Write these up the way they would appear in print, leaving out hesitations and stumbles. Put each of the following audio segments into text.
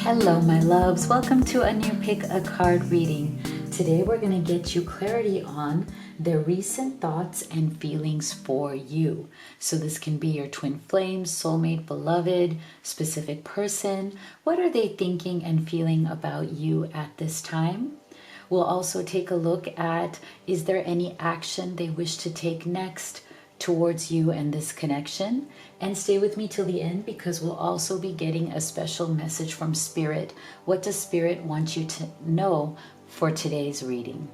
Hello, my loves. Welcome to a new Pick a Card reading. Today, we're going to get you clarity on the recent thoughts and feelings for you. So this can be your twin flame, soulmate, beloved, specific person. What are they thinking and feeling about you at this time? We'll also take a look at, is there any action they wish to take next towards you and this connection? And stay with me till the end, because we'll also be getting a special message from Spirit. What does Spirit want you to know for today's reading?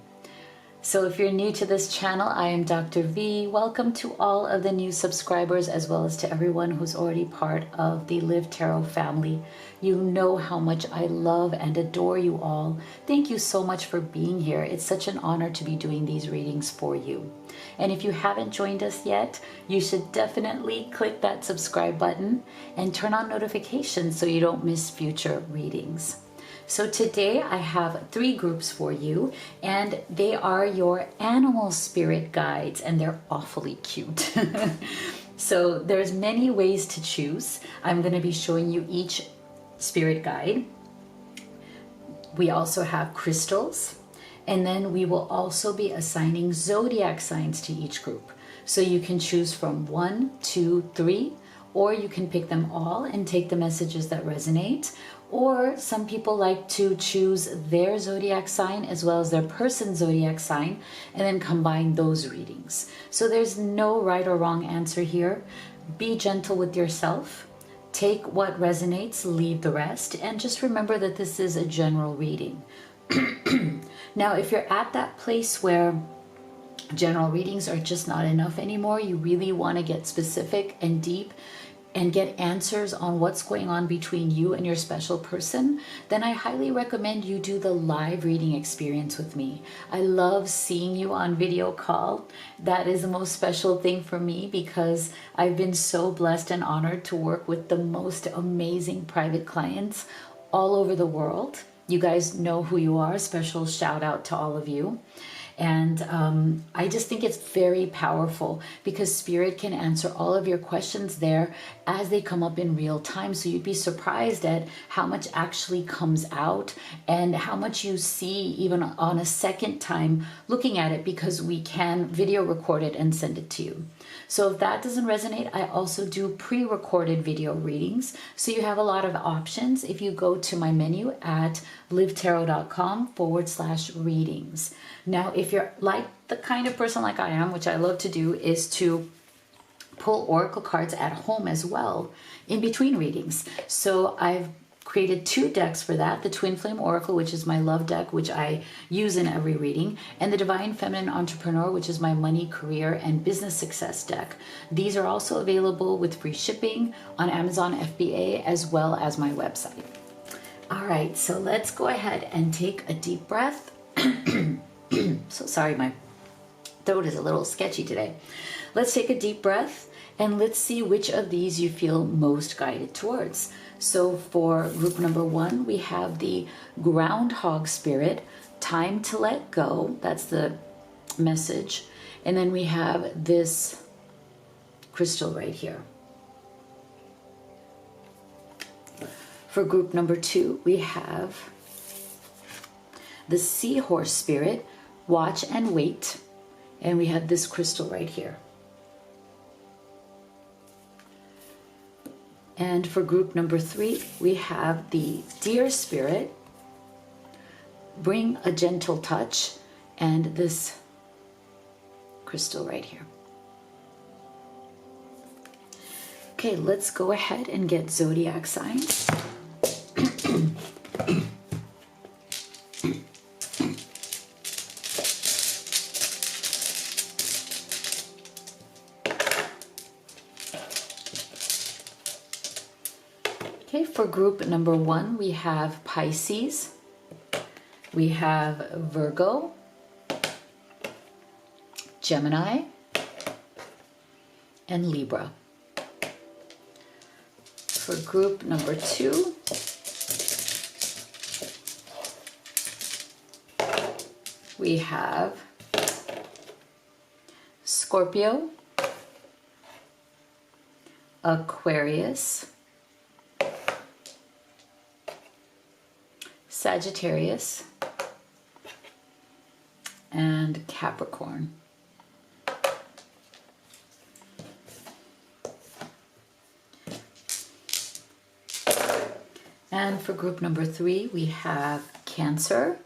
So if you're new to this channel, I am Dr. V. Welcome to all of the new subscribers, as well as to everyone who's already part of the Live Tarot family. You know how much I love and adore you all. Thank you so much for being here. It's such an honor to be doing these readings for you. And if you haven't joined us yet, you should definitely click that subscribe button and turn on notifications so you don't miss future readings. So today I have 3 groups for you, and they are your animal spirit guides, and they're awfully cute. So there's many ways to choose. I'm going to be showing you each spirit guide. We also have crystals, and then we will also be assigning zodiac signs to each group. So you can choose from 1, 2, 3, or you can pick them all and take the messages that resonate. Or some people like to choose their zodiac sign as well as their person's zodiac sign and then combine those readings. So there's no right or wrong answer here. Be gentle with yourself. Take what resonates, leave the rest, and just remember that this is a general reading. Now, if you're at that place where general readings are just not enough anymore, you really want to get specific and deep and get answers on what's going on between you and your special person, then I highly recommend you do the live reading experience with me. I love seeing you on video call. That is the most special thing for me, because I've been so blessed and honored to work with the most amazing private clients all over the world. You guys know who you are. Special shout out to all of you. And I just think it's very powerful, because Spirit can answer all of your questions there as they come up in real time. So you'd be surprised at how much actually comes out and how much you see even on a second time looking at it, because we can video record it and send it to you. So if that doesn't resonate, I also do pre-recorded video readings. So you have a lot of options if you go to my menu at livetarot.com/readings. Now, if you're like the kind of person like I am, which I love to do, is to pull oracle cards at home as well in between readings. So I've created 2 decks for that: the Twin Flame Oracle, which is my love deck, which I use in every reading, and the Divine Feminine Entrepreneur, which is my money, career, and business success deck. These are also available with free shipping on Amazon FBA as well as my website. All right, so let's go ahead and take a deep breath. So sorry, my throat is a little sketchy today. Let's take a deep breath and let's see which of these you feel most guided towards. So for group number 1, we have the groundhog spirit, time to let go. That's the message. And then we have this crystal right here. For group number 2, we have the seahorse spirit, watch and wait. And we have this crystal right here. And for group number 3, we have the deer spirit, bring a gentle touch, and this crystal right here. Okay, let's go ahead and get zodiac signs. Okay, for group number 1, we have Pisces, we have Virgo, Gemini, and Libra. For group number 2, we have Scorpio, Aquarius, Sagittarius, and Capricorn. And for group number 3, we have Cancer,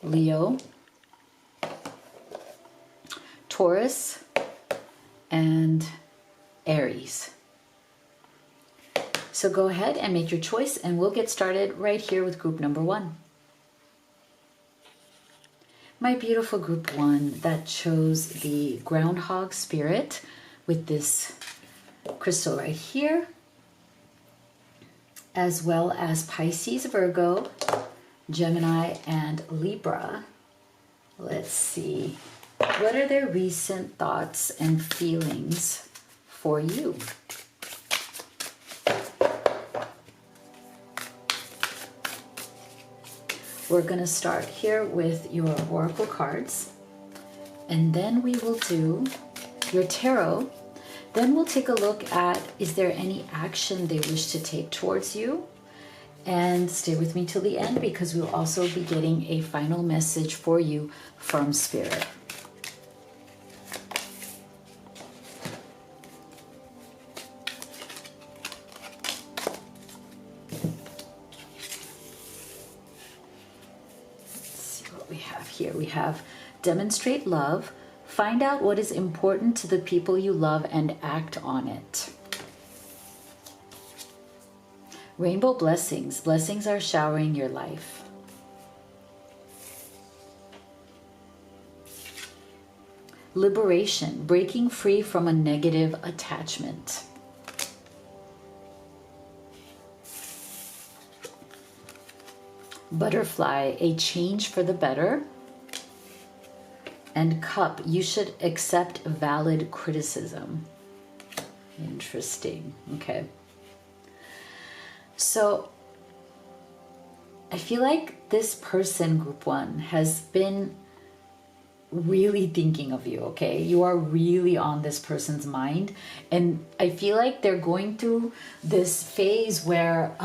Leo, Taurus, and Aries. So go ahead and make your choice, and we'll get started right here with group number 1. My beautiful group 1 that chose the groundhog spirit with this crystal right here, as well as Pisces, Virgo, Gemini, and Libra. Let's see. What are their recent thoughts and feelings for you? We're going to start here with your oracle cards, and then we will do your tarot. Then we'll take a look at, is there any action they wish to take towards you? And stay with me till the end, because we'll also be getting a final message for you from Spirit. Here we have demonstrate love, find out what is important to the people you love and act on it. Rainbow blessings, blessings are showering your life. Liberation, breaking free from a negative attachment. Butterfly, a change for the better. And Cup, you should accept valid criticism. Interesting. Okay. So I feel like this person, group 1, has been really thinking of you, okay? You are really on this person's mind. And I feel like they're going through this phase where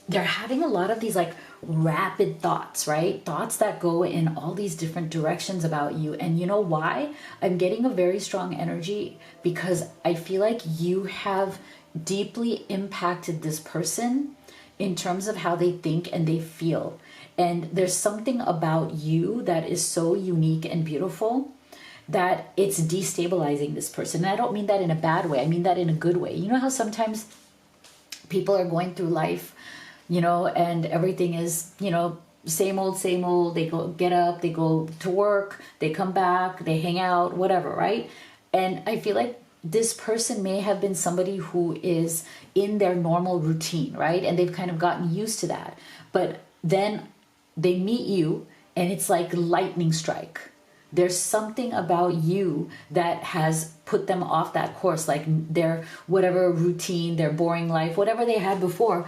they're having a lot of these like rapid thoughts, right? Thoughts that go in all these different directions about you. And you know why? I'm getting a very strong energy because I feel like you have deeply impacted this person in terms of how they think and they feel. And there's something about you that is so unique and beautiful that it's destabilizing this person. And I don't mean that in a bad way. I mean that in a good way. You know how sometimes people are going through life, you know, and everything is, you know, same old, same old. They go get up, they go to work, they come back, they hang out, whatever, right? And I feel like this person may have been somebody who is in their normal routine, right? And they've kind of gotten used to that. But then they meet you and it's like lightning strike. There's something about you that has put them off that course, like their whatever routine, their boring life, whatever they had before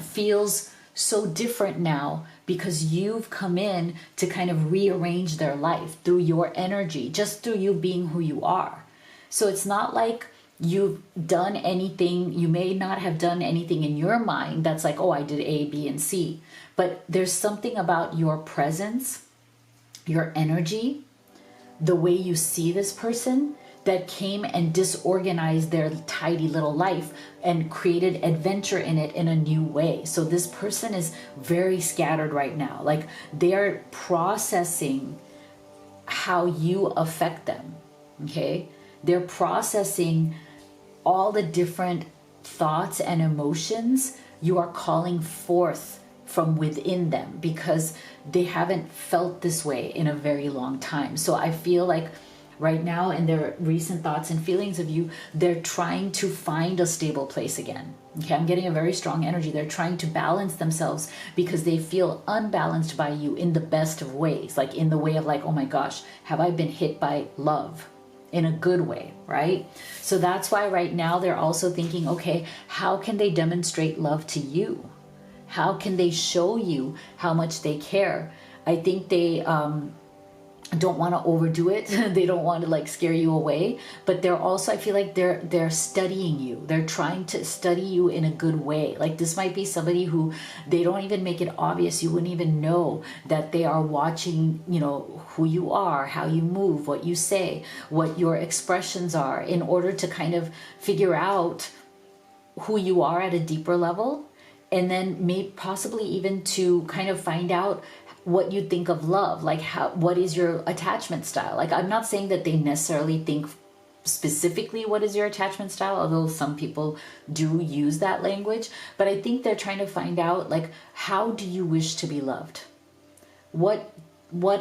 feels so different now because you've come in to kind of rearrange their life through your energy, just through you being who you are. So it's not like you've done anything, you may not have done anything in your mind that's like, oh, I did A, B, and C. But there's something about your presence, your energy, the way you see this person that came and disorganized their tidy little life and created adventure in it in a new way. So this person is very scattered right now. Like they're processing how you affect them, okay? They're processing all the different thoughts and emotions you are calling forth from within them because they haven't felt this way in a very long time. So I feel like right now in their recent thoughts and feelings of you, they're trying to find a stable place again. Okay, I'm getting a very strong energy. They're trying to balance themselves because they feel unbalanced by you in the best of ways, like in the way of like, oh my gosh, have I been hit by love? In a good way, right? So that's why right now they're also thinking, okay, how can they demonstrate love to you? How can they show you how much they care? I think they don't want to overdo it. They don't want to like scare you away, but they're also, I feel like they're studying you. They're trying to study you in a good way. Like this might be somebody who they don't even make it obvious. You wouldn't even know that they are watching, you know, who you are, how you move, what you say, what your expressions are, in order to kind of figure out who you are at a deeper level, and then maybe possibly even to kind of find out what you think of love, like what is your attachment style. Like I'm not saying that they necessarily think specifically what is your attachment style, although some people do use that language, but I think they're trying to find out, like, how do you wish to be loved? What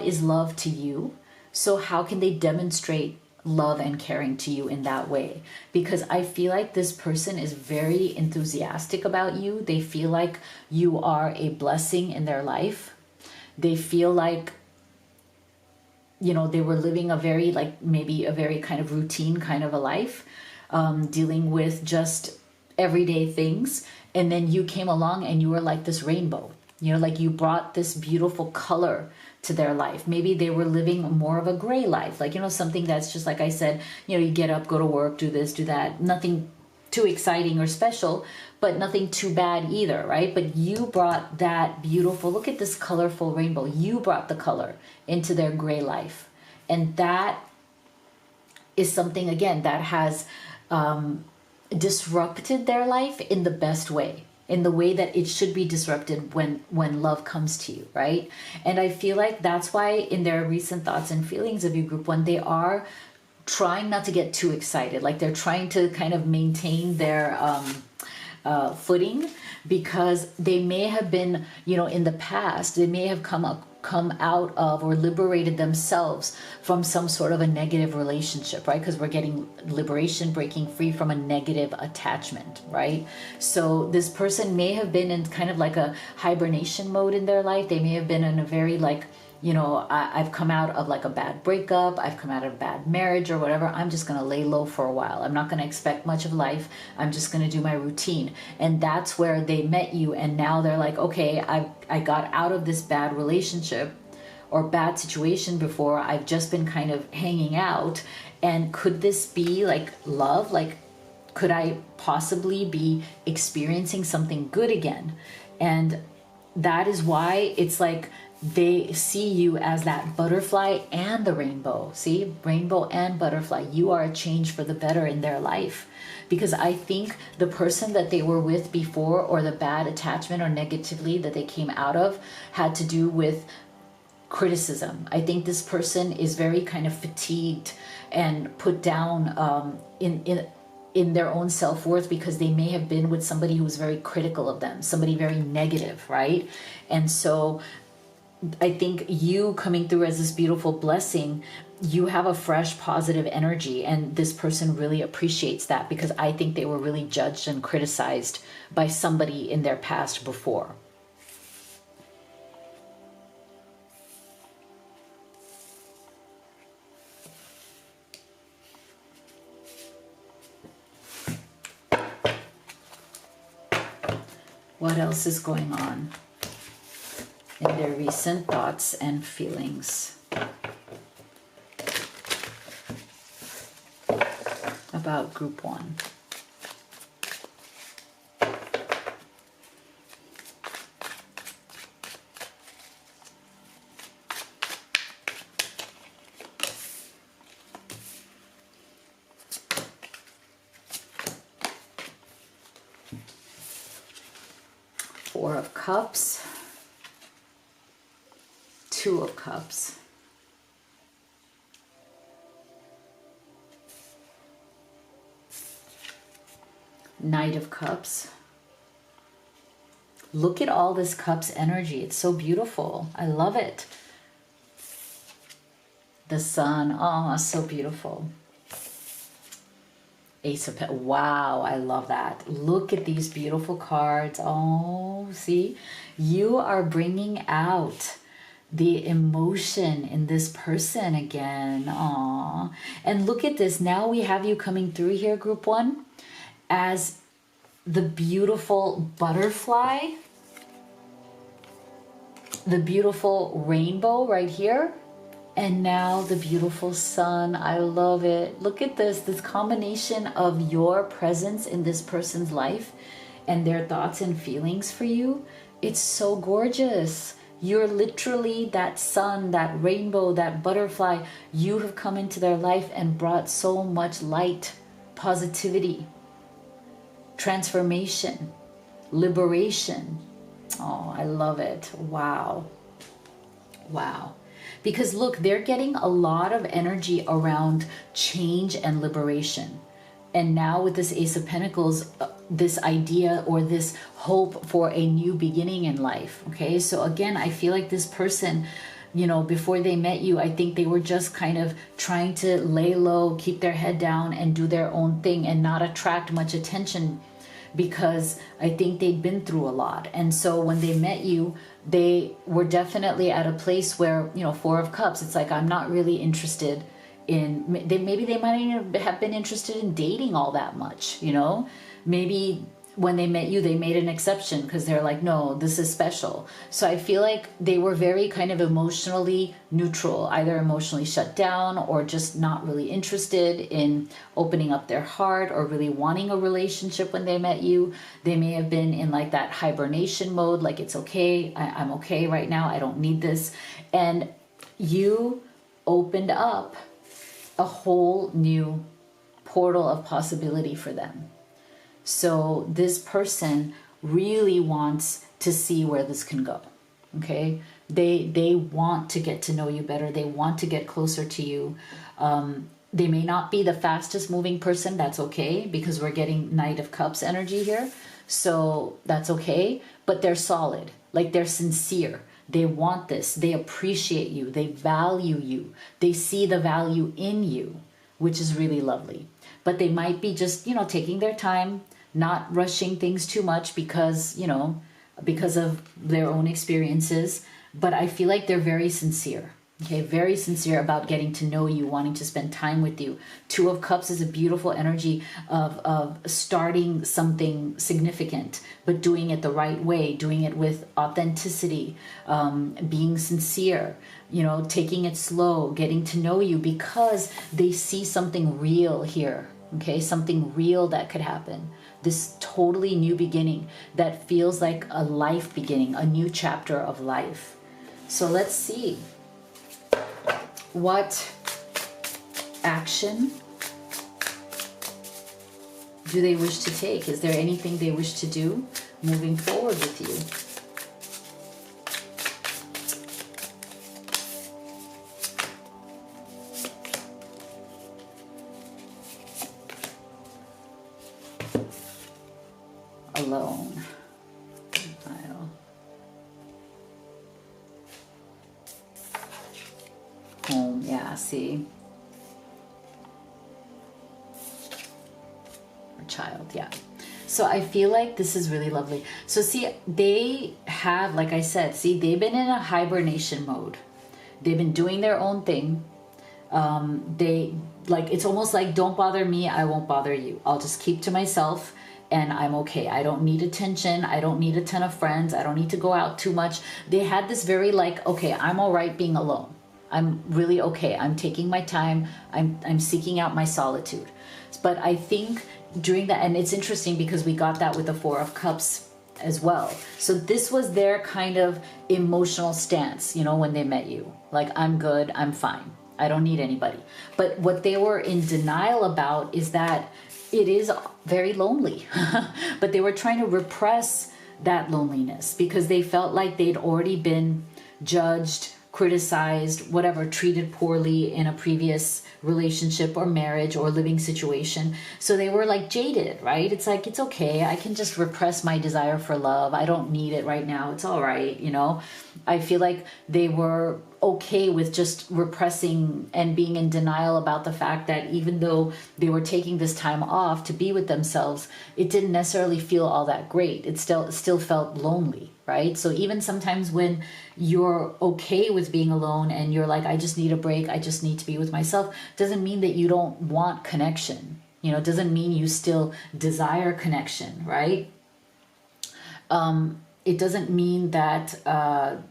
is love to you? So how can they demonstrate love and caring to you in that way? Because I feel like this person is very enthusiastic about you. They feel like you are a blessing in their life. They feel like, you know, they were living a very, like, maybe a very kind of routine kind of a life, dealing with just everyday things. And then you came along and you were like this rainbow, you know, like you brought this beautiful color to their life. Maybe they were living more of a gray life, like, you know, something that's just, like I said, you know, you get up, go to work, do this, do that, nothing too exciting or special, but nothing too bad either, right? But you brought that beautiful, look at this colorful rainbow. You brought the color into their gray life. And that is something, again, that has disrupted their life in the best way, in the way that it should be disrupted when love comes to you, right? And I feel like that's why in their recent thoughts and feelings of you, group one, they are trying not to get too excited. Like they're trying to kind of maintain their footing, because they may have been, you know, in the past, they may have come out of or liberated themselves from some sort of a negative relationship, right? Because we're getting liberation, breaking free from a negative attachment, right? So this person may have been in kind of like a hibernation mode in their life. They may have been in a very, like, you know, I've come out of like a bad breakup, I've come out of a bad marriage or whatever, I'm just going to lay low for a while. I'm not going to expect much of life. I'm just going to do my routine. And that's where they met you. And now they're like, okay, I got out of this bad relationship or bad situation before. I've just been kind of hanging out. And could this be like love? Like, could I possibly be experiencing something good again? And that is why it's like, they see you as that butterfly and the rainbow. See, rainbow and butterfly. You are a change for the better in their life. Because I think the person that they were with before, or the bad attachment or negatively that they came out of, had to do with criticism. I think this person is very kind of fatigued and put down in their own self-worth, because they may have been with somebody who was very critical of them, somebody very negative, right? And so I think you coming through as this beautiful blessing, you have a fresh, positive energy, and this person really appreciates that, because I think they were really judged and criticized by somebody in their past before. What else is going on in their recent thoughts and feelings about group one? Four of Cups, Two of Cups, Knight of Cups. Look at all this Cups energy. It's so beautiful. I love it. The Sun. Oh, so beautiful. Ace of Pentacles. Wow, I love that. Look at these beautiful cards. Oh, see? You are bringing out the emotion in this person again. Aw. And look at this. Now we have you coming through here, group one, as the beautiful butterfly, the beautiful rainbow right here, And now the beautiful sun. I love it. Look at this combination of your presence in this person's life and their thoughts and feelings for you. It's so gorgeous. You're literally that sun, that rainbow, that butterfly. You have come into their life and brought so much light, positivity, transformation, liberation. Oh, I love it. Wow. Wow. Because look, they're getting a lot of energy around change and liberation. And now with this Ace of Pentacles, this idea or this hope for a new beginning in life. Okay, so again, I feel like this person, you know, before they met you, I think they were just kind of trying to lay low, keep their head down and do their own thing and not attract much attention, because I think they'd been through a lot. And so when they met you, they were definitely at a place where, you know, Four of Cups, it's like, I'm not really interested in, maybe they might have been interested in dating all that much, you know. Maybe when they met you, they made an exception because they're like, no, this is special. So I feel like they were very kind of emotionally neutral, either emotionally shut down or just not really interested in opening up their heart or really wanting a relationship when they met you. They may have been in like that hibernation mode, like it's okay, I'm okay right now, I don't need this. And you opened up a whole new portal of possibility for them. So this person really wants to see where this can go. Okay, they want to get to know you better. They want to get closer to you. They may not be the fastest moving person. That's okay, because we're getting Knight of Cups energy here. So that's okay, but they're solid. Like, they're sincere. They want this. They appreciate you. They value you. They see the value in you, which is really lovely. But they might be just, you know, taking their time, not rushing things too much because, you know, because of their own experiences. But I feel like they're very sincere. Okay, very sincere about getting to know you, wanting to spend time with you. Two of Cups is a beautiful energy of starting something significant, but doing it the right way, doing it with authenticity, being sincere, you know, taking it slow, getting to know you because they see something real here. Okay, something real that could happen. This totally new beginning that feels like a life beginning, a new chapter of life. So let's see. What action do they wish to take? Is there anything they wish to do moving forward with you? Alone. Home, yeah, see. Or child, yeah. So I feel like this is really lovely. So see, they have, like I said, see, they've been in a hibernation mode. They've been doing their own thing. They, like, it's almost like, don't bother me, I won't bother you. I'll just keep to myself and I'm okay. I don't need attention. I don't need a ton of friends. I don't need to go out too much. They had this very like, okay, I'm all right being alone. I'm really okay. I'm taking my time. I'm seeking out my solitude. But I think during that, and it's interesting because we got that with the Four of Cups as well. So this was their kind of emotional stance, you know, when they met you. Like, I'm good, I'm fine. I don't need anybody. But what they were in denial about is that it is very lonely. But they were trying to repress that loneliness because they felt like they'd already been judged, criticized, whatever, treated poorly in a previous relationship or marriage or living situation. So they were like jaded, right? It's like, it's okay. I can just repress my desire for love. I don't need it right now. It's all right. You know, I feel like they were okay with just repressing and being in denial about the fact that even though they were taking this time off to be with themselves, it didn't necessarily feel all that great. It still felt lonely, right? So even sometimes when you're okay with being alone and you're like, I just need a break, I just need to be with myself, doesn't mean that you don't want connection. You know, doesn't mean you still desire connection, right? It doesn't mean that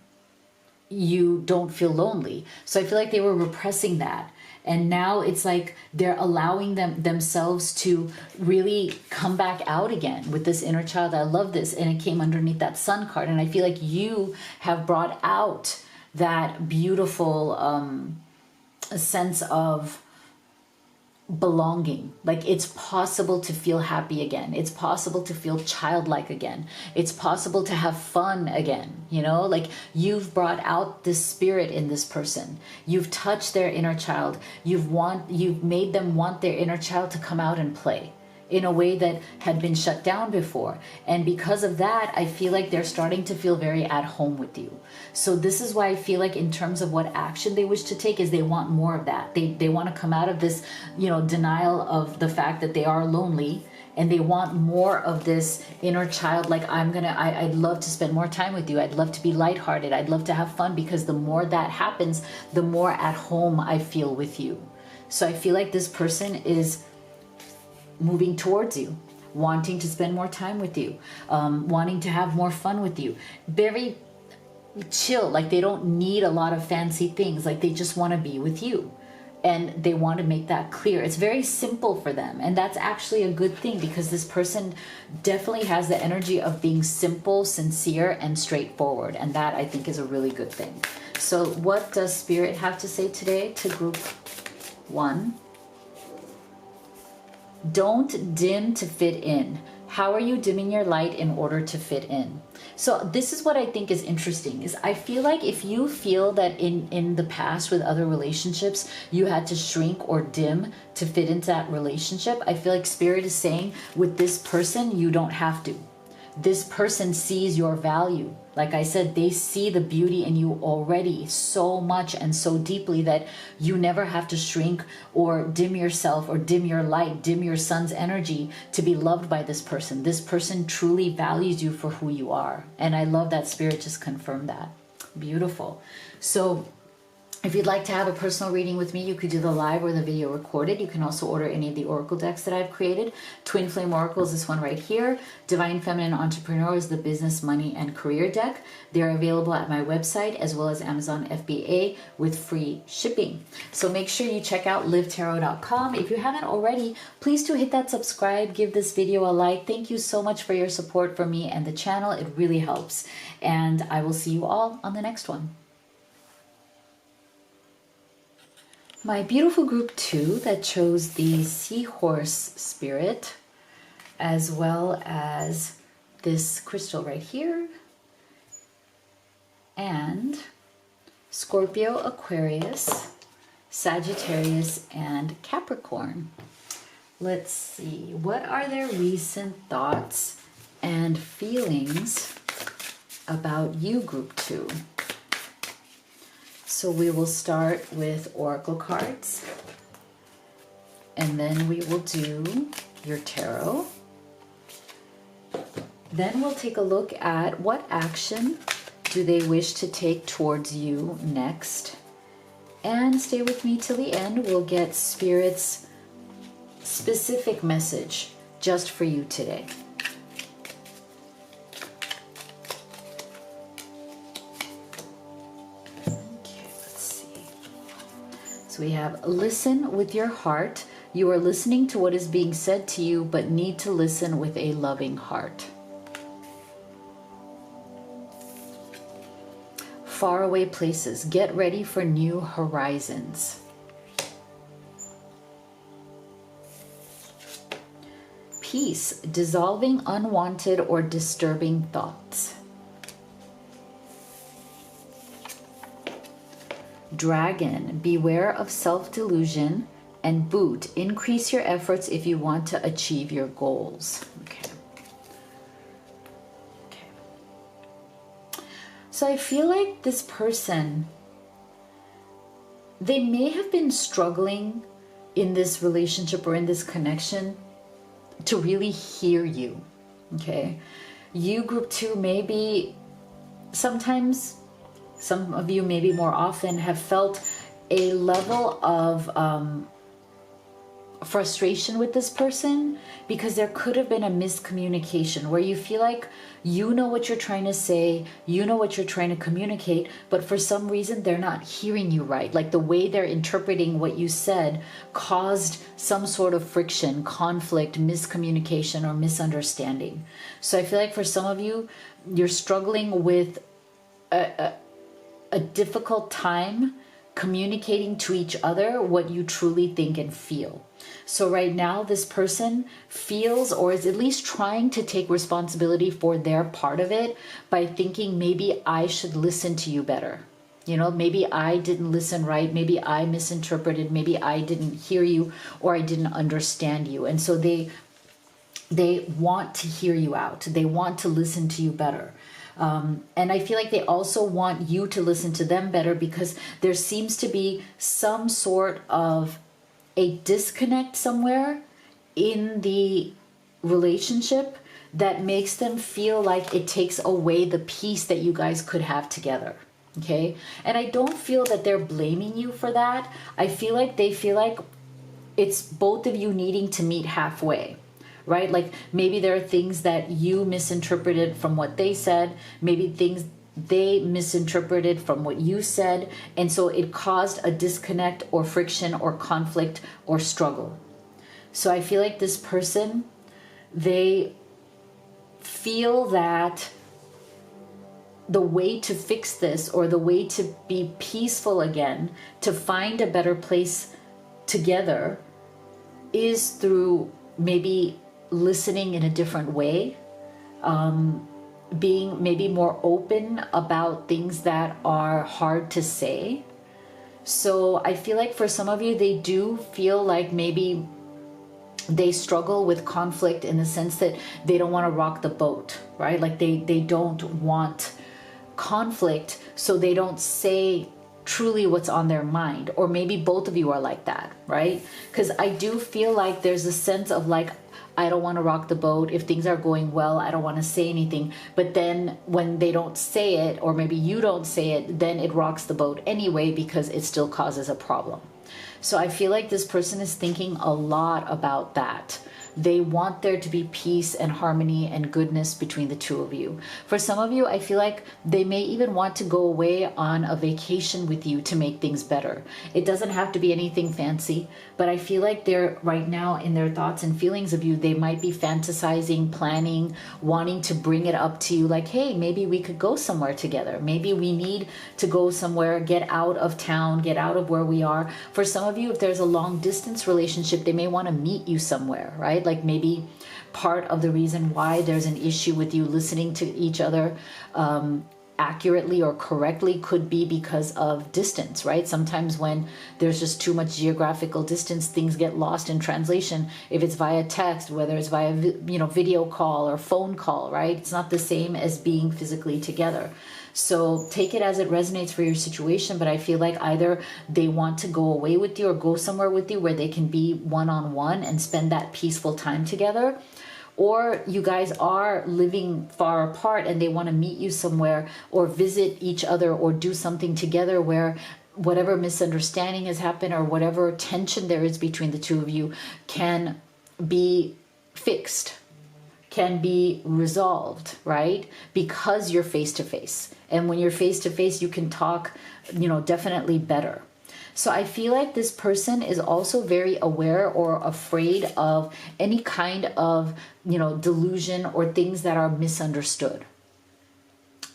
you don't feel lonely. So I feel like they were repressing that. And now it's like they're allowing themselves to really come back out again with this inner child. I love this. And it came underneath that sun card. And I feel like you have brought out that beautiful sense of belonging. Like, it's possible to feel happy again. It's possible to feel childlike again. It's possible to have fun again. You know, like, you've brought out this spirit in this person. You've touched their inner child. You've made them want their inner child to come out and play in a way that had been shut down before. And because of that, I feel like they're starting to feel very at home with you. So this is why I feel like in terms of what action they wish to take is they want more of that. They want to come out of this, you know, denial of the fact that they are lonely, and they want more of this inner child. Like, I'd love to spend more time with you. I'd love to be lighthearted. I'd love to have fun, because the more that happens, the more at home I feel with you. So I feel like this person is moving towards you, wanting to spend more time with you, wanting to have more fun with you. Very chill, like they don't need a lot of fancy things, like they just want to be with you. And they want to make that clear. It's very simple for them. And that's actually a good thing, because this person definitely has the energy of being simple, sincere, and straightforward. And that, I think, is a really good thing. So what does Spirit have to say today to group 1? Don't dim to fit in. How are you dimming your light in order to fit in? So this is what I think is interesting, is I feel like if you feel that in the past with other relationships, you had to shrink or dim to fit into that relationship, I feel like Spirit is saying with this person, you don't have to. This person sees your value. Like I said, they see the beauty in you already so much and so deeply that you never have to shrink or dim yourself or dim your light, dim your sun's energy to be loved by this person. This person truly values you for who you are. And I love that Spirit just confirmed that. Beautiful. So if you'd like to have a personal reading with me, you could do the live or the video recorded. You can also order any of the oracle decks that I've created. Twin Flame Oracle is this one right here. Divine Feminine Entrepreneur is the business, money, and career deck. They're available at my website as well as Amazon FBA with free shipping. So make sure you check out livetarot.com. If you haven't already, please do hit that subscribe, give this video a like. Thank you so much for your support for me and the channel. It really helps. And I will see you all on the next one. My beautiful group 2 that chose the seahorse spirit, as well as this crystal right here, and Scorpio, Aquarius, Sagittarius, and Capricorn. Let's see, what are their recent thoughts and feelings about you, group 2? So we will start with oracle cards, and then we will do your tarot. Then we'll take a look at what action do they wish to take towards you next. And stay with me till the end. We'll get Spirit's specific message just for you today. We have listen with your heart. You are listening to what is being said to you, but need to listen with a loving heart. Faraway places. Get ready for new horizons. Peace. Dissolving unwanted or disturbing thoughts. Dragon, beware of self-delusion. And Boot, increase your efforts if you want to achieve your goals. Okay. So I feel like this person, they may have been struggling in this relationship or in this connection to really hear you. Okay. You, group 2, maybe sometimes, some of you maybe more often, have felt a level of frustration with this person, because there could have been a miscommunication where you feel like you know what you're trying to say, you know what you're trying to communicate, but for some reason they're not hearing you right. Like the way they're interpreting what you said caused some sort of friction, conflict, miscommunication, or misunderstanding. So I feel like for some of you, you're struggling with a difficult time communicating to each other what you truly think and feel. So right now, this person feels, or is at least trying to take responsibility for their part of it by thinking, maybe I should listen to you better. You know, maybe I didn't listen right. Maybe I misinterpreted. Maybe I didn't hear you, or I didn't understand you. And so they want to hear you out. They want to listen to you better. And I feel like they also want you to listen to them better, because there seems to be some sort of a disconnect somewhere in the relationship that makes them feel like it takes away the peace that you guys could have together. Okay? And I don't feel that they're blaming you for that. I feel like they feel like it's both of you needing to meet halfway. Right? Like maybe there are things that you misinterpreted from what they said, maybe things they misinterpreted from what you said, and so it caused a disconnect or friction or conflict or struggle. So I feel like this person, they feel that the way to fix this, or the way to be peaceful again, to find a better place together, is through maybe listening in a different way, being maybe more open about things that are hard to say. So I feel like for some of you, they do feel like maybe they struggle with conflict in the sense that they don't want to rock the boat, right? Like they don't want conflict, so they don't say truly what's on their mind. Or maybe both of you are like that, right? Because I do feel like there's a sense of like, I don't want to rock the boat. If things are going well, I don't want to say anything. But then when they don't say it, or maybe you don't say it, then it rocks the boat anyway, because it still causes a problem. So I feel like this person is thinking a lot about that. They want there to be peace and harmony and goodness between the two of you. For some of you, I feel like they may even want to go away on a vacation with you to make things better. It doesn't have to be anything fancy, but I feel like they're right now in their thoughts and feelings of you, they might be fantasizing, planning, wanting to bring it up to you like, hey, maybe we could go somewhere together. Maybe we need to go somewhere, get out of town, get out of where we are. For some of you, if there's a long distance relationship, they may want to meet you somewhere, right? Like maybe part of the reason why there's an issue with you listening to each other accurately or correctly could be because of distance, right? Sometimes when there's just too much geographical distance, things get lost in translation. If it's via text, whether it's via video call or phone call, right? It's not the same as being physically together. So take it as it resonates for your situation, but I feel like either they want to go away with you or go somewhere with you where they can be one-on-one and spend that peaceful time together. Or you guys are living far apart and they want to meet you somewhere or visit each other or do something together where whatever misunderstanding has happened or whatever tension there is between the two of you can be fixed, can be resolved, right? Because you're face to face. And when you're face to face, you can talk, definitely better. So I feel like this person is also very aware or afraid of any kind of, delusion or things that are misunderstood.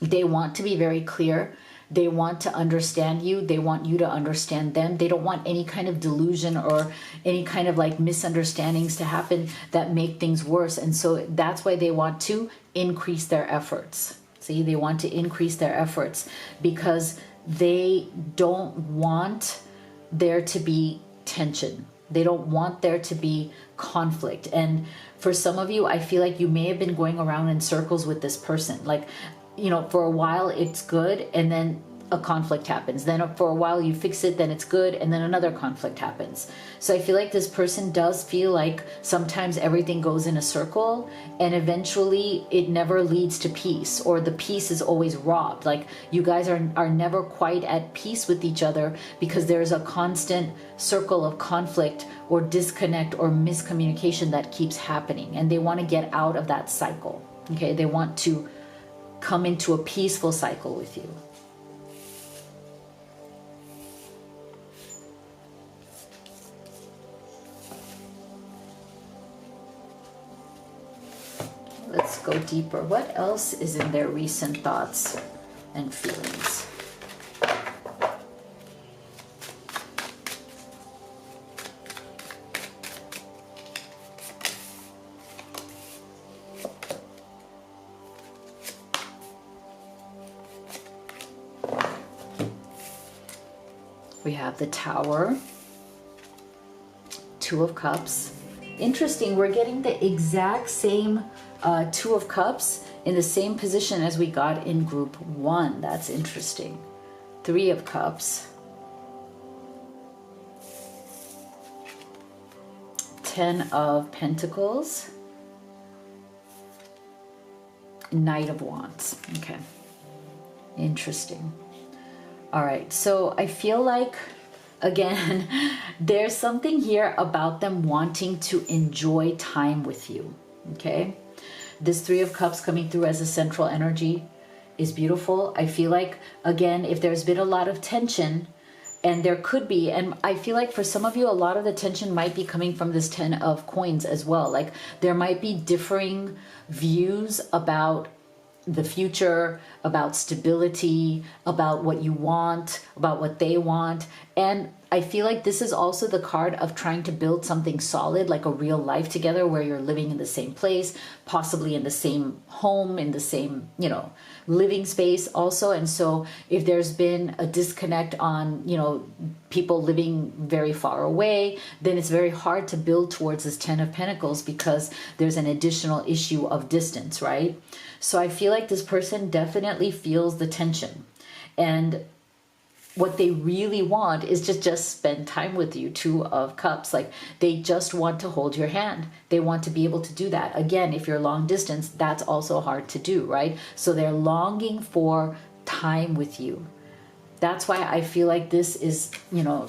They want to be very clear. They want to understand you. They want you to understand them. They don't want any kind of delusion or any kind of like misunderstandings to happen that make things worse. And so that's why they want to increase their efforts. See, they want to increase their efforts because they don't want there to be tension. They don't want there to be conflict. And for some of you, I feel like you may have been going around in circles with this person. Like, for a while it's good, and then a conflict happens. Then for a while you fix it, then it's good, and then another conflict happens. So I feel like this person does feel like sometimes everything goes in a circle and eventually it never leads to peace, or the peace is always robbed. Like you guys are never quite at peace with each other because there's a constant circle of conflict or disconnect or miscommunication that keeps happening, and they want to get out of that cycle. Okay, they want to come into a peaceful cycle with you. Let's go deeper. What else is in their recent thoughts and feelings? We have the Tower, Two of Cups. Interesting, we're getting the exact same Two of Cups in the same position as we got in group 1. That's interesting. Three of Cups. 10 of Pentacles. Knight of Wands. Okay. Interesting. All right, so I feel like, again, there's something here about them wanting to enjoy time with you, okay? This Three of Cups coming through as a central energy is beautiful. I feel like, again, if there's been a lot of tension, and there could be, and I feel like for some of you, a lot of the tension might be coming from this 10 of Coins as well. Like there might be differing views about the future, about stability, about what you want, about what they want. And I feel like this is also the card of trying to build something solid, like a real life together where you're living in the same place, possibly in the same home, in the same, you know, living space also. And so if there's been a disconnect on, you know, people living very far away, then it's very hard to build towards this 10 of Pentacles because there's an additional issue of distance, right? So I feel like this person definitely feels the tension, and what they really want is just spend time with you. Two of Cups, like they just want to hold your hand. They want to be able to do that. Again, if you're long distance, that's also hard to do, right? So they're longing for time with you. That's why I feel like this is, you know,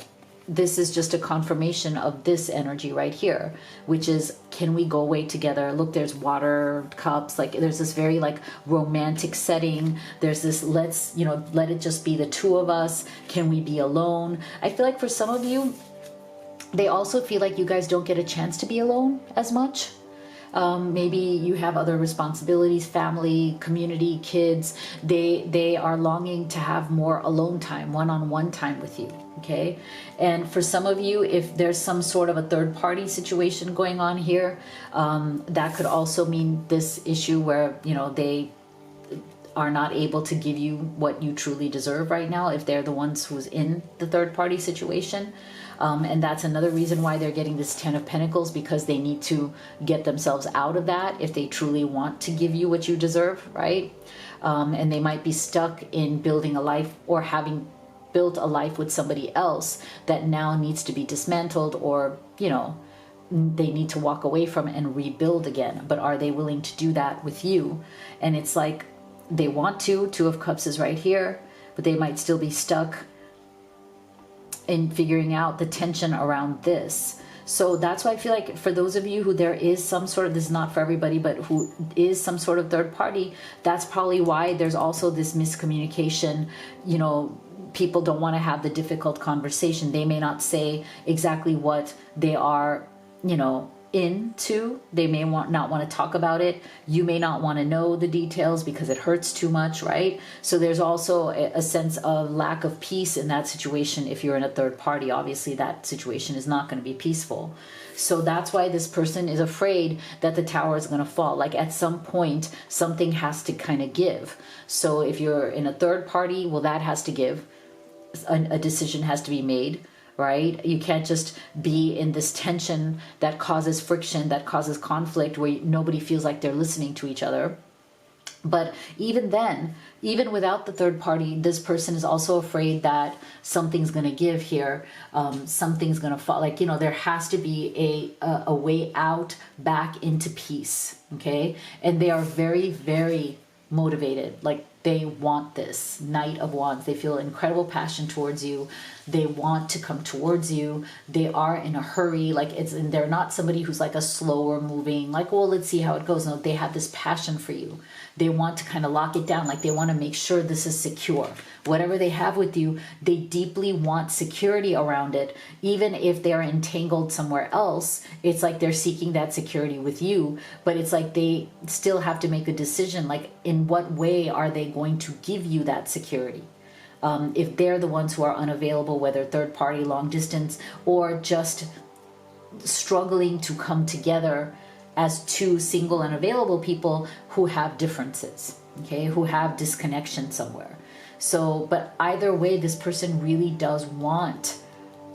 this is just a confirmation of this energy right here, which is, can we go away together? Look, there's water cups, like there's this very like romantic setting. There's this, let's, you know, let it just be the two of us. Can we be alone? I feel like for some of you, they also feel like you guys don't get a chance to be alone as much. Maybe you have other responsibilities, family, community, kids. They are longing to have more alone time, one-on-one time with you. Okay. And for some of you, if there's some sort of a third party situation going on here, that could also mean this issue where, you know, they are not able to give you what you truly deserve right now if they're the ones who's in the third party situation. And that's another reason why they're getting this 10 of Pentacles, because they need to get themselves out of that if they truly want to give you what you deserve, right? And they might be stuck in building a life or having built a life with somebody else that now needs to be dismantled, or, you know, they need to walk away from it and rebuild again. But are they willing to do that with you? And it's like they want to. Two of Cups is right here, but they might still be stuck in figuring out the tension around this. So that's why I feel like for those of you who there is some sort of, this is not for everybody, but who is some sort of third party, that's probably why there's also this miscommunication. You know, people don't want to have the difficult conversation. They may not say exactly what they are, you know, into. They may not want to talk about it. You may not want to know the details because it hurts too much, right? So there's also a sense of lack of peace in that situation. If you're in a third party, obviously that situation is not going to be peaceful. So that's why this person is afraid that the tower is going to fall. Like at some point, something has to kind of give. So if you're in a third party, well, that has to give. A decision has to be made. Right? You can't just be in this tension that causes friction, that causes conflict, where nobody feels like they're listening to each other. But even then, even without the third party, this person is also afraid that something's going to give here. Something's going to fall. Like, you know, there has to be a way out back into peace. Okay. And they are very, very motivated. Like, they want this Knight of Wands. They feel incredible passion towards you. They want to come towards you. They are in a hurry. Like, and they're not somebody who's like a slower moving, like, well, let's see how it goes. No, they have this passion for you. They want to kind of lock it down. Like, they want to make sure this is secure. Whatever they have with you, they deeply want security around it. Even if they're entangled somewhere else, it's like they're seeking that security with you. But it's like they still have to make a decision. Like, in what way are they going to give you that security? If they're the ones who are unavailable, whether third party, long distance, or just struggling to come together as two single and available people who have differences, okay, who have disconnection somewhere. So, but either way, this person really does want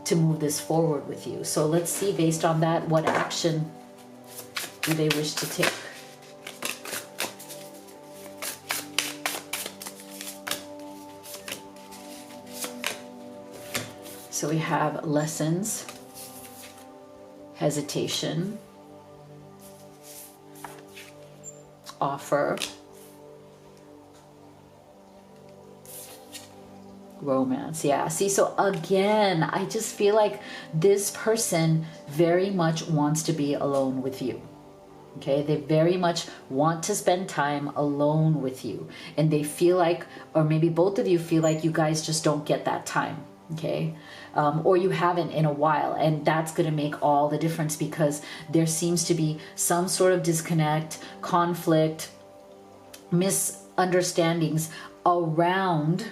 to move this forward with you. So let's see, based on that, what action do they wish to take? So we have lessons, hesitation, offer, romance. Yeah, see, so again, I just feel like this person very much wants to be alone with you. Okay, they very much want to spend time alone with you. And they feel like, or maybe both of you feel like you guys just don't get that time. Okay, or you haven't in a while, and that's going to make all the difference, because there seems to be some sort of disconnect, conflict, misunderstandings around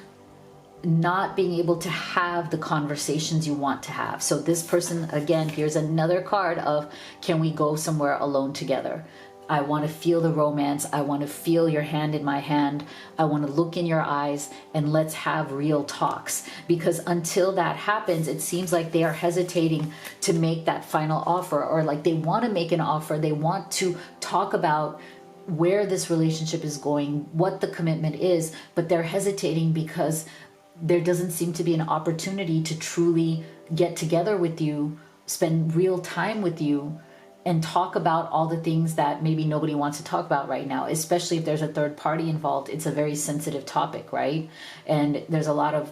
not being able to have the conversations you want to have. So this person, again, here's another card of, can we go somewhere alone together? I want to feel the romance. I want to feel your hand in my hand. I want to look in your eyes, and let's have real talks. Because until that happens, it seems like they are hesitating to make that final offer, or like they want to make an offer. They want to talk about where this relationship is going, what the commitment is, but they're hesitating because there doesn't seem to be an opportunity to truly get together with you, spend real time with you, and talk about all the things that maybe nobody wants to talk about right now, especially if there's a third party involved. It's a very sensitive topic, right? And there's a lot of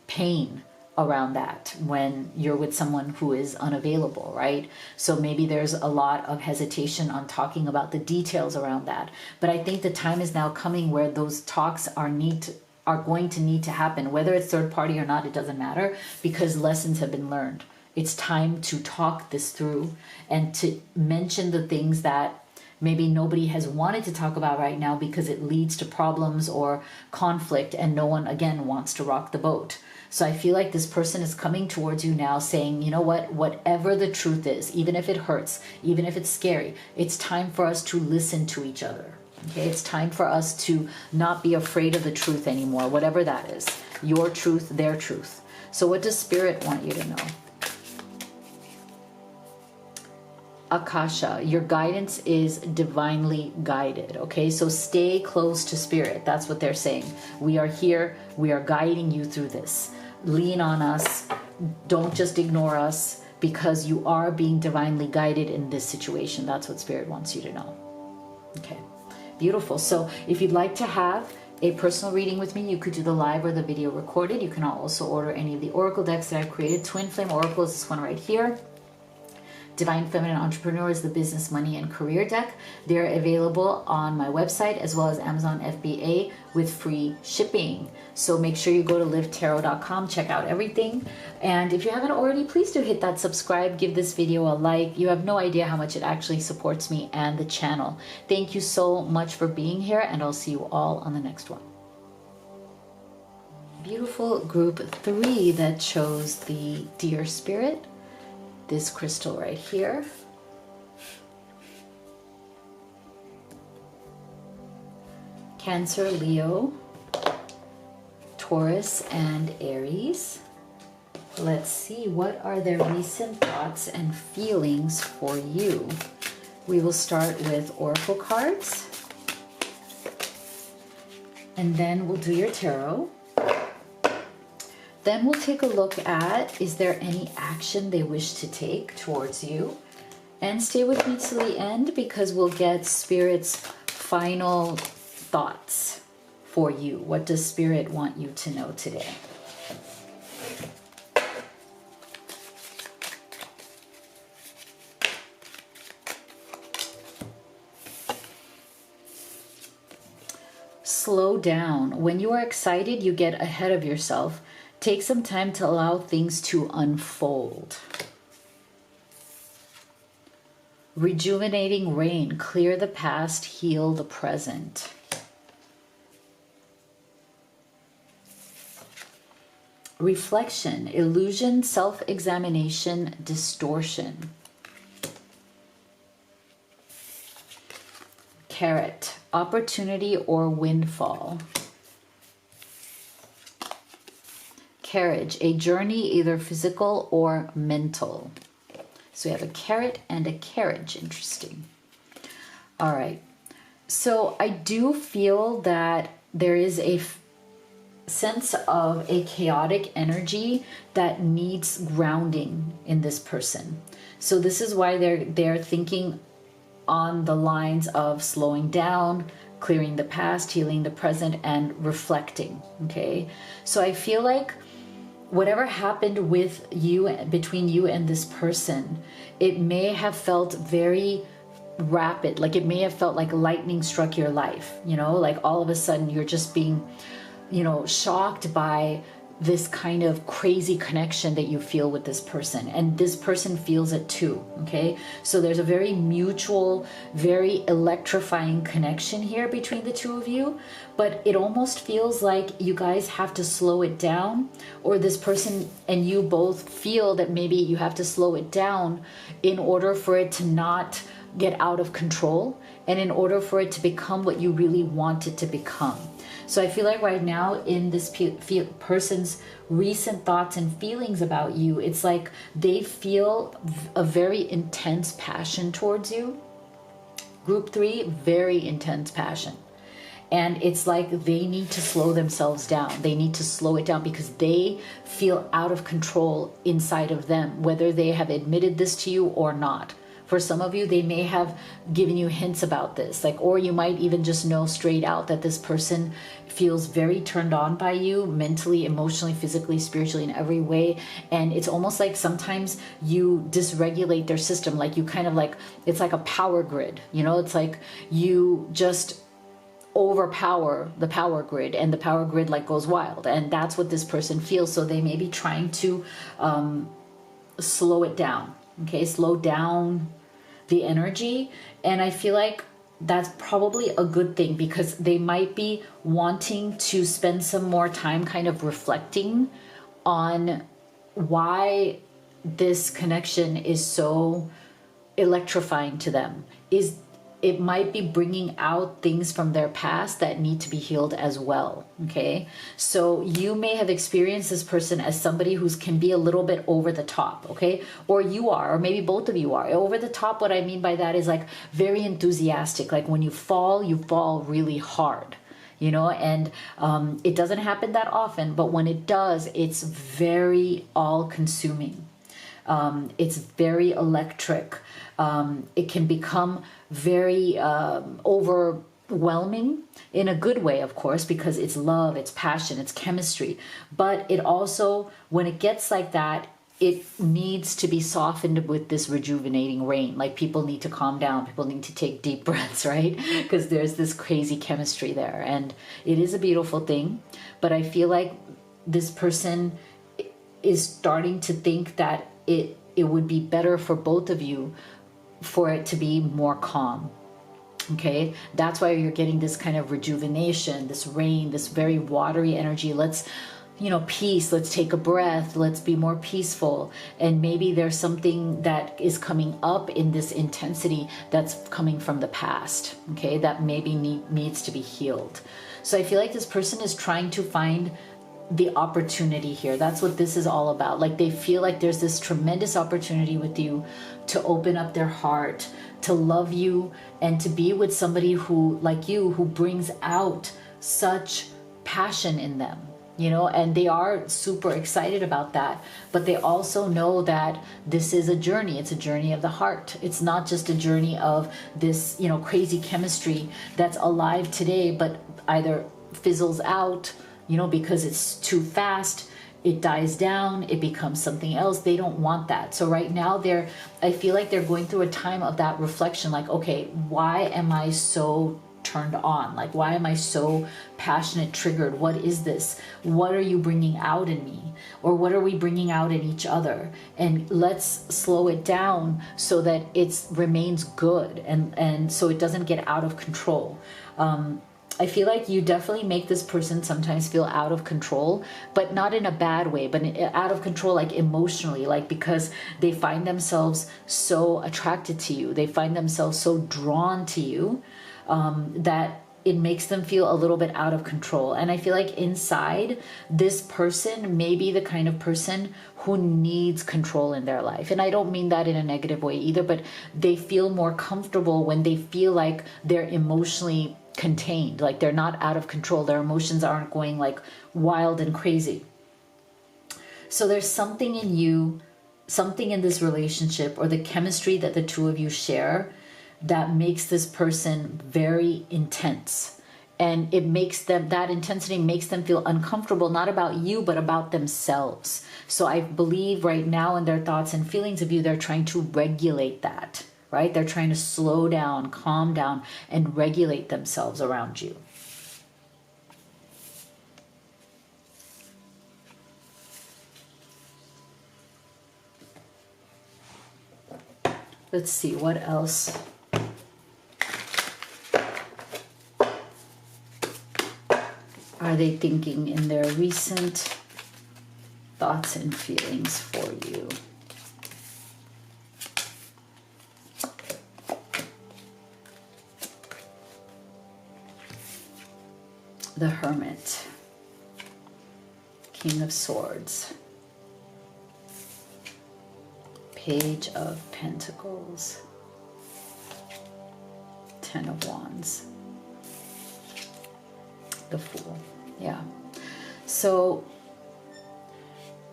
pain around that when you're with someone who is unavailable, right? So maybe there's a lot of hesitation on talking about the details around that. But I think the time is now coming where those talks are going to need to happen. Whether it's third party or not, it doesn't matter, because lessons have been learned. It's time to talk this through and to mention the things that maybe nobody has wanted to talk about right now because it leads to problems or conflict, and no one, again, wants to rock the boat. So I feel like this person is coming towards you now saying, you know what, whatever the truth is, even if it hurts, even if it's scary, it's time for us to listen to each other. Okay, it's time for us to not be afraid of the truth anymore, whatever that is. Your truth, their truth. So what does Spirit want you to know? Akasha, your guidance is divinely guided. Okay, so stay close to Spirit. That's what they're saying. We are here. We are guiding you through this. Lean on us. Don't just ignore us, because you are being divinely guided in this situation. That's what Spirit wants you to know. Okay, beautiful. So if you'd like to have a personal reading with me, you could do the live or the video recorded. You can also order any of the oracle decks that I've created. Twin Flame Oracle is this one right here. Divine Feminine Entrepreneur is the business, money, and career deck. They're available on my website as well as Amazon FBA with free shipping. So make sure you go to livetarot.com, check out everything. And if you haven't already, please do hit that subscribe, give this video a like. You have no idea how much it actually supports me and the channel. Thank you so much for being here, and I'll see you all on the next one. Beautiful group 3 that chose the Dear Spirit. This crystal right here. Cancer, Leo, Taurus, and Aries. Let's see, what are their recent thoughts and feelings for you? We will start with oracle cards. And then we'll do your tarot. Then we'll take a look at, is there any action they wish to take towards you? And stay with me till the end because we'll get Spirit's final thoughts for you. What does Spirit want you to know today? Slow down. When you are excited, you get ahead of yourself. Take some time to allow things to unfold. Rejuvenating rain. Clear the past, heal the present. Reflection. Illusion, self-examination, distortion. Carrot. Opportunity or windfall. Carriage, a journey either physical or mental. So we have a carrot and a carriage. Interesting. All right. So I do feel that there is a sense of a chaotic energy that needs grounding in this person. So this is why they're thinking on the lines of slowing down, clearing the past, healing the present, and reflecting. Okay. So I feel like whatever happened with you, between you and this person, it may have felt very rapid. Like it may have felt like lightning struck your life, you know, like all of a sudden you're just being, you know, shocked by this kind of crazy connection that you feel with this person, and this person feels it too. Okay, so there's a very mutual, very electrifying connection here between the two of you, but it almost feels like you guys have to slow it down, or this person and you both feel that maybe you have to slow it down in order for it to not get out of control and in order for it to become what you really want it to become. So I feel like right now in this person's recent thoughts and feelings about you, it's like they feel a very intense passion towards you. Group 3, very intense passion. And it's like they need to slow themselves down. They need to slow it down because they feel out of control inside of them, whether they have admitted this to you or not. For some of you, they may have given you hints about this, like, or you might even just know straight out that this person feels very turned on by you mentally, emotionally, physically, spiritually, in every way. And it's almost like sometimes you dysregulate their system. Like you kind of like, it's like a power grid, you know, it's like you just overpower the power grid and the power grid like goes wild. And that's what this person feels. So they may be trying to slow it down. Okay, slow down the energy. And I feel like that's probably a good thing because they might be wanting to spend some more time kind of reflecting on why this connection is so electrifying to them. It might be bringing out things from their past that need to be healed as well. Okay, so you may have experienced this person as somebody who can be a little bit over the top. Okay, or you are, or maybe both of you are over the top. What I mean by that is like very enthusiastic. Like when you fall really hard, you know, and it doesn't happen that often, but when it does, it's very all-consuming. It's very electric. It can become very overwhelming in a good way, of course, because it's love, it's passion, it's chemistry. But it also, when it gets like that, it needs to be softened with this rejuvenating rain. Like people need to calm down. People need to take deep breaths, right? Because there's this crazy chemistry there. And it is a beautiful thing. But I feel like this person is starting to think that it would be better for both of you for it to be more calm. Okay, that's why you're getting this kind of rejuvenation, this rain, this very watery energy. Let's, you know, peace, let's take a breath, let's be more peaceful. And maybe there's something that is coming up in this intensity that's coming from the past, okay, that maybe needs to be healed. So I feel like this person is trying to find the opportunity here. That's what this is all about. Like they feel like there's this tremendous opportunity with you to open up their heart, to love you, and to be with somebody who, like you, who brings out such passion in them, you know, and they are super excited about that. But they also know that this is a journey. It's a journey of the heart. It's not just a journey of this, you know, crazy chemistry that's alive today, but either fizzles out, you know, because it's too fast, it dies down, it becomes something else. They don't want that. So right now I feel like they're going through a time of that reflection, like, okay, why am I so turned on? Like, why am I so passionate, triggered? What is this? What are you bringing out in me? Or what are we bringing out in each other? And let's slow it down so that it remains good, and so it doesn't get out of control. I feel like you definitely make this person sometimes feel out of control, but not in a bad way, but out of control, like emotionally, like because they find themselves so attracted to you. They find themselves so drawn to you that it makes them feel a little bit out of control. And I feel like inside, this person may be the kind of person who needs control in their life. And I don't mean that in a negative way either, but they feel more comfortable when they feel like they're emotionally contained, like they're not out of control. Their emotions aren't going like wild and crazy. So there's something in you, something in this relationship, or the chemistry that the two of you share, that makes this person very intense. And it makes them, that intensity makes them feel uncomfortable, not about you, but about themselves. So I believe right now in their thoughts and feelings of you, they're trying to regulate that, right? They're trying to slow down, calm down, and regulate themselves around you. Let's see, what else? Are they thinking in their recent thoughts and feelings for you? The Hermit, King of Swords, Page of Pentacles, Ten of Wands, the Fool. Yeah. So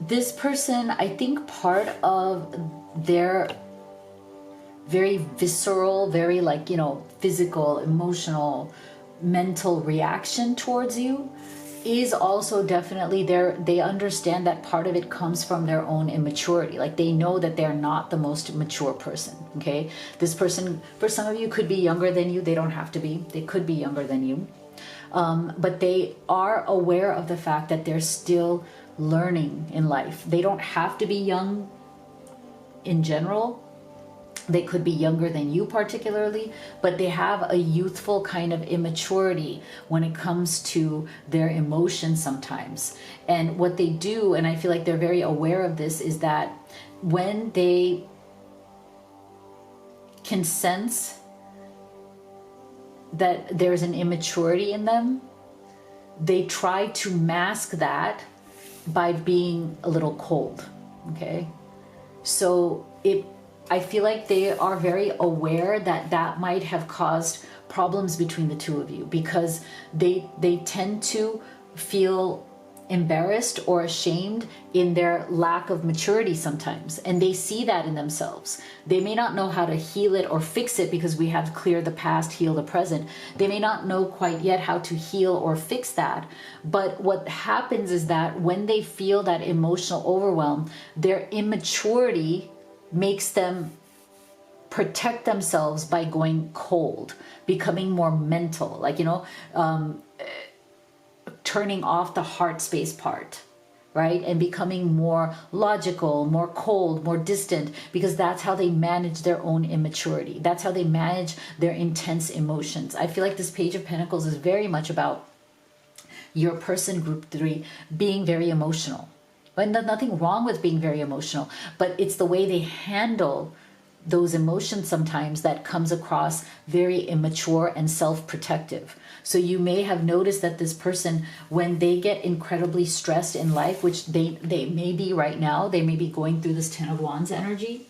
this person, I think part of their very visceral, very like, you know, physical, emotional, mental reaction towards you is also definitely they understand that part of it comes from their own immaturity. Like they know that they're not the most mature person. Okay, this person, for some of you, could be younger than you. They don't have to be. They could be younger than you, but they are aware of the fact that they're still learning in life. They don't have to be young in general. They could be younger than you particularly, but they have a youthful kind of immaturity when it comes to their emotions sometimes. And what they do, and I feel like they're very aware of this, is that when they can sense that there's an immaturity in them, they try to mask that by being a little cold. Okay? So I feel like they are very aware that that might have caused problems between the two of you, because they tend to feel embarrassed or ashamed in their lack of maturity sometimes, and they see that in themselves. They may not know how to heal it or fix it, because we have to clear the past, heal the present. They may not know quite yet how to heal or fix that, but what happens is that when they feel that emotional overwhelm, their immaturity makes them protect themselves by going cold, becoming more mental, like, you know, turning off the heart space part, right? And becoming more logical, more cold, more distant, because that's how they manage their own immaturity. That's how they manage their intense emotions. I feel like this Page of Pentacles is very much about your person, group 3, being very emotional. But nothing wrong with being very emotional, but it's the way they handle those emotions sometimes that comes across very immature and self-protective. So you may have noticed that this person, when they get incredibly stressed in life, which they may be right now, they may be going through this Ten of Wands energy,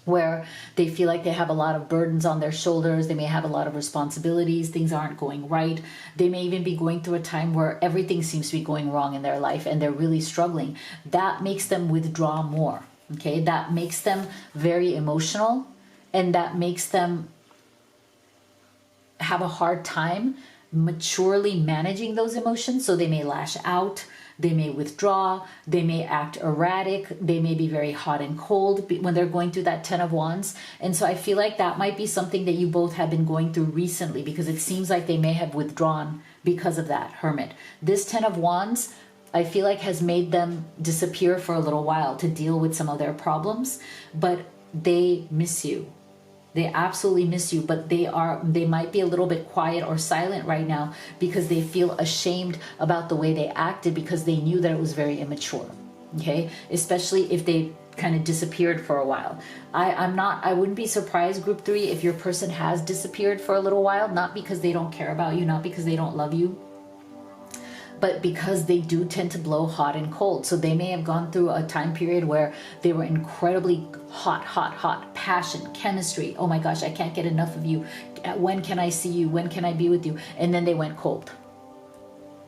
where they feel like they have a lot of burdens on their shoulders. They may have a lot of responsibilities. Things aren't going right. They may even be going through a time where everything seems to be going wrong in their life and they're really struggling. That makes them withdraw more. Okay, that makes them very emotional, and that makes them have a hard time maturely managing those emotions. So they may lash out, they may withdraw, they may act erratic, they may be very hot and cold when they're going through that 10 of Wands. And so I feel like that might be something that you both have been going through recently, because it seems like they may have withdrawn because of that, Hermit. This 10 of Wands, I feel like, has made them disappear for a little while to deal with some of their problems, but they miss you. They absolutely miss you, but they might be a little bit quiet or silent right now because they feel ashamed about the way they acted, because they knew that it was very immature. Okay, especially if they kind of disappeared for a while. I wouldn't be surprised, group 3, if your person has disappeared for a little while, not because they don't care about you, not because they don't love you, but because they do tend to blow hot and cold. So they may have gone through a time period where they were incredibly hot, passion, chemistry. Oh my gosh, I can't get enough of you. When can I see you? When can I be with you? And then they went cold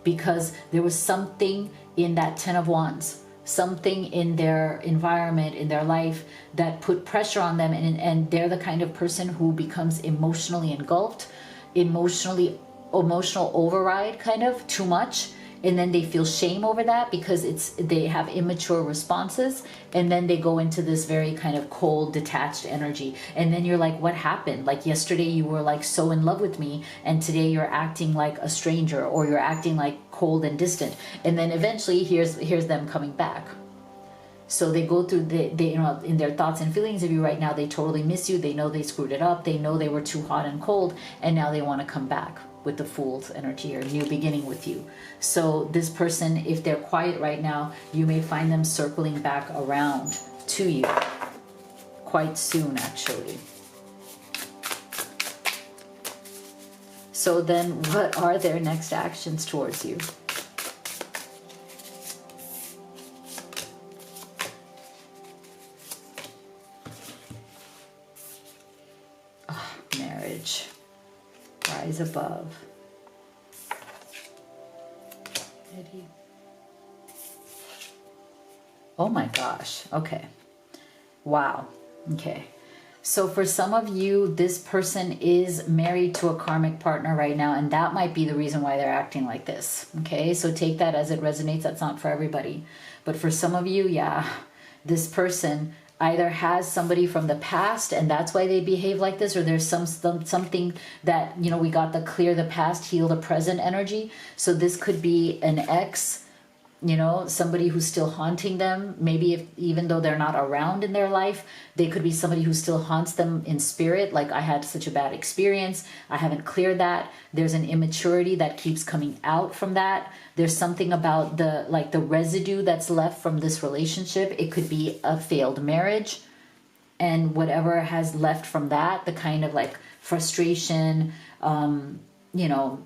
because there was something in that 10 of Wands, something in their environment, in their life, that put pressure on them. And they're the kind of person who becomes emotionally engulfed, emotional override, kind of too much. And then they feel shame over that because they have immature responses, and then they go into this very kind of cold, detached energy. And then you're like, what happened? Like yesterday you were like so in love with me, and today you're acting like a stranger, or you're acting like cold and distant. And then eventually here's them coming back. So they go through they in their thoughts and feelings of you right now, they totally miss you. They know they screwed it up. They know they were too hot and cold, and now they want to come back with the Fool's energy or new beginning with you. So this person, if they're quiet right now, you may find them circling back around to you quite soon, actually. So then what are their next actions towards you? Oh, marriage. Rise above. Oh my gosh. Okay. Wow. Okay. So for some of you, this person is married to a karmic partner right now, and that might be the reason why they're acting like this. Okay. So take that as it resonates. That's not for everybody. But for some of you, yeah, this person either has somebody from the past and that's why they behave like this, or there's something that, you know, we got the clear the past, heal the present energy. So this could be an ex, you know, somebody who's still haunting them. Maybe if, even though they're not around in their life, they could be somebody who still haunts them in spirit. Like, I had such a bad experience, I haven't cleared that. There's an immaturity that keeps coming out from that. There's something about the residue that's left from this relationship. It could be a failed marriage, and whatever has left from that, the kind of like frustration, you know,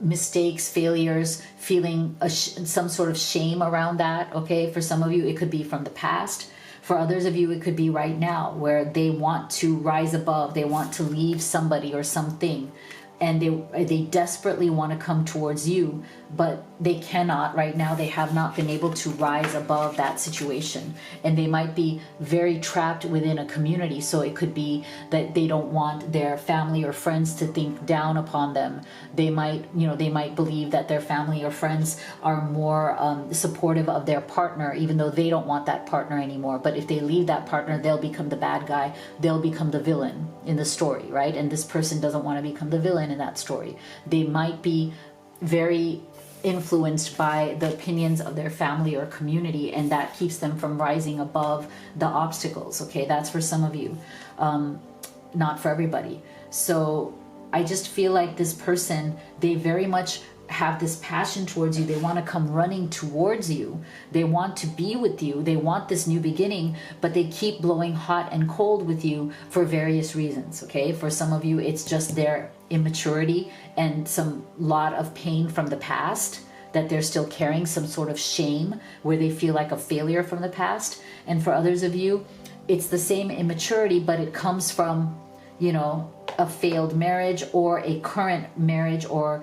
mistakes, failures, feeling some sort of shame around that. Okay, for some of you it could be from the past. For others of you it could be right now, where they want to rise above, they want to leave somebody or something, and they desperately want to come towards you, but they cannot right now. They have not been able to rise above that situation, and they might be very trapped within a community. So it could be that they don't want their family or friends to think down upon them. They might, you know, they might believe that their family or friends are more supportive of their partner, even though they don't want that partner anymore. But if they leave that partner, they'll become the bad guy, they'll become the villain in the story, right? And this person doesn't want to become the villain in that story. They might be very influenced by the opinions of their family or community, and that keeps them from rising above the obstacles. Okay, that's for some of you, not for everybody. So I just feel like this person, they very much have this passion towards you. They want to come running towards you. They want to be with you. They want this new beginning, but they keep blowing hot and cold with you for various reasons. Okay, for some of you it's just their immaturity and some lot of pain from the past, that they're still carrying some sort of shame where they feel like a failure from the past. And for others of you, it's the same immaturity, but it comes from, you know, a failed marriage or a current marriage or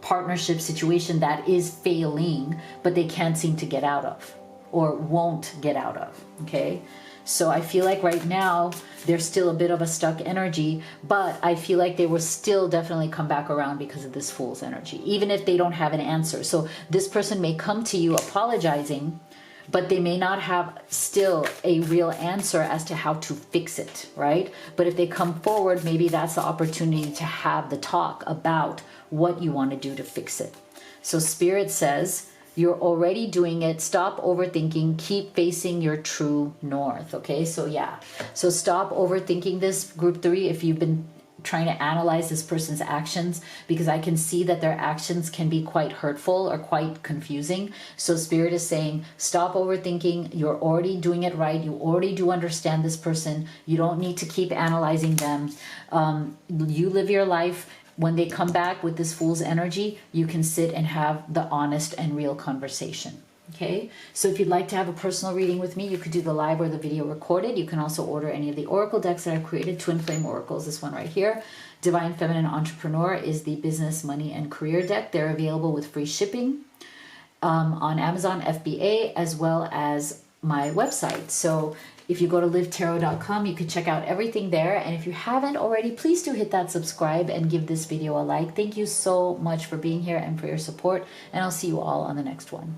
partnership situation that is failing, but they can't seem to get out of or won't get out of. Okay. So I feel like right now there's still a bit of a stuck energy, but I feel like they will still definitely come back around because of this Fool's energy, even if they don't have an answer. So this person may come to you apologizing, but they may not have still a real answer as to how to fix it, right? But if they come forward, maybe that's the opportunity to have the talk about what you want to do to fix it. So Spirit says, you're already doing it. Stop overthinking. Keep facing your true north. Okay, so yeah. So stop overthinking this, group 3, if you've been trying to analyze this person's actions, because I can see that their actions can be quite hurtful or quite confusing. So Spirit is saying, stop overthinking. You're already doing it right. You already do understand this person. You don't need to keep analyzing them. You live your life. When they come back with this Fool's energy, you can sit and have the honest and real conversation. Okay, so if you'd like to have a personal reading with me, you could do the live or the video recorded. You can also order any of the oracle decks that I've created, Twin Flame Oracles, this one right here. Divine Feminine Entrepreneur is the business, money, and career deck. They're available with free shipping on Amazon FBA, as well as my website. So if you go to livetarot.com, you can check out everything there. And if you haven't already, please do hit that subscribe and give this video a like. Thank you so much for being here and for your support. And I'll see you all on the next one.